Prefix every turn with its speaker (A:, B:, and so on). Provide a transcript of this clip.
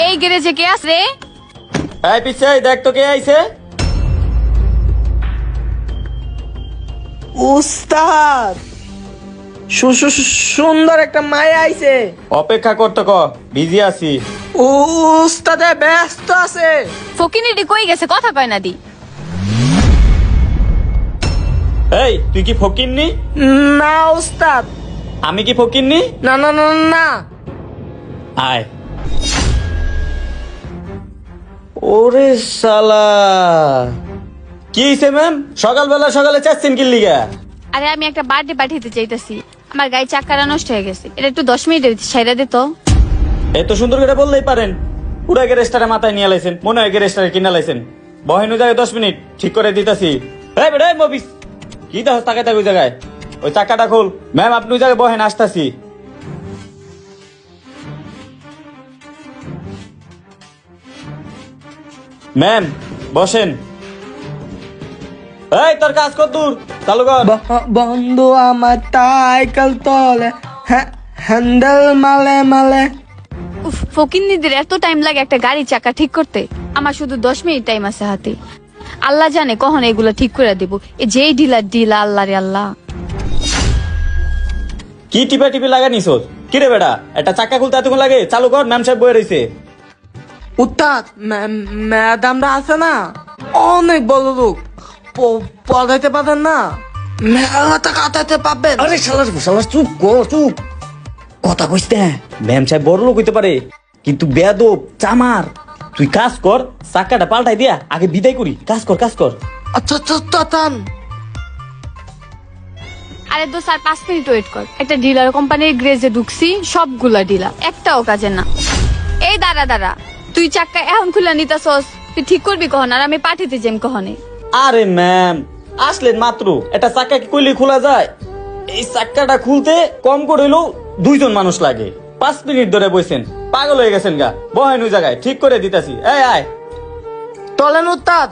A: এই গ্যারেজে কে আছে রে?
B: এই পিছে দেখ তো কে আইছে।
C: উস্তাদ, সুন্দর একটা মায়া আইছে।
B: অপেক্ষা করতে ক, বিজি আছি।
C: উস্তাদে ব্যস্ত আছে।
A: ফকিনিটি কই গেছে, কথা কয় না দি।
B: এই তুই কি ফকিরনি?
C: না উস্তাদ,
B: আমি কি ফকিরনি?
C: না না না না।
B: আয়। ওরে শালা, কি হইছে ম্যাম? সকালে চাচ্ছেন কি লিগা?
A: আরে আমি একটা বার্থডে পাঠাইতে চাইতেছি, আমার গাড়ি চাকাটা নষ্ট হয়ে গেছে, এটা একটু 10 মিনিটের সাইরা দে তো।
B: এত সুন্দর করে বললেই পারেন। পুরা গ্যারেজটারে মাথায় নিয়ে লাইছেন, মনে হয় গ্যারেজটারে কিনা লাইছেন। বহেনু জায়গায় 10 মিনিট ঠিক করে দিতাছি। এই বেটা, এই মবিস কি দাও তাকায় ওই জায়গায়? ওই চাকাটা খোল। ম্যাম আপনি ওই জায়গায় বহেন, আসতাছি। ম্যাম বসেন। এই তোর কাজ কত দূর? চালু কর।
C: বন্ধু আমার সাইকেল তলে, হ্যান্ডেল মালে মালে।
A: উফ, ফকিন্নিদের এত টাইম লাগে একটা গাড়ি চাকা ঠিক করতে? আমার শুধু 10 মিনিট টাইম আছে হাতে। আল্লাহ জানে কখন এগুলো ঠিক করে দিব। যেই ডিলা আল্লাহ রে আল্লাহ।
B: কি টিপা টিপি লাগা নিছোস? কি রে বেটা, একটা চাকা খুলতে এতক্ষণ লাগে? চালু কর, ম্যাম সাহেব বয়ে রইছে।
C: উস্তাদ, ম্যাডামরা আছে না, অনেক বড় লোক, পড়াইতে পারেন না, মেলা টাকা কাটাতে পারবেন।
B: আরে শালার চুপ কর, চুপ। কথা কইতে ম্যাম সাহেব বড় লোক হইতে পারে, কিন্তু বেয়াদব চামার। তুই কাজ কর, চাকাটা পাল্টাই দিয়া আগে বিদায় করি। কাজ কর।
C: আচ্ছা আচ্ছা টান।
A: আরে দোস্ত আর 5 মিনিট ওয়েট কর। একটা ডিলার কোম্পানির গ্রেজে ঢুকছি, সবগুলা ডিলার, একটাও কাজে না। এই দাঁড়া, তুই চাক্কা এখন খুলে নিতাছস, তুই ঠিক করবি কখন? আর আমি পাঠিতে যাই কখনে?
B: আরে ম্যাম আসলেন মাত্র, একটা চাকা কি কইলে খোলা যায়? এই চাকাটা খুলতে কম করে হইলেও 2 জন মানুষ লাগে। 5 মিনিট ধরে বইছেন, পাগল হয়ে গেছেন গা। বহেন ওই জায়গায় ঠিক করে দিতাছি। এই আয়।
C: চলেন উস্তাদ।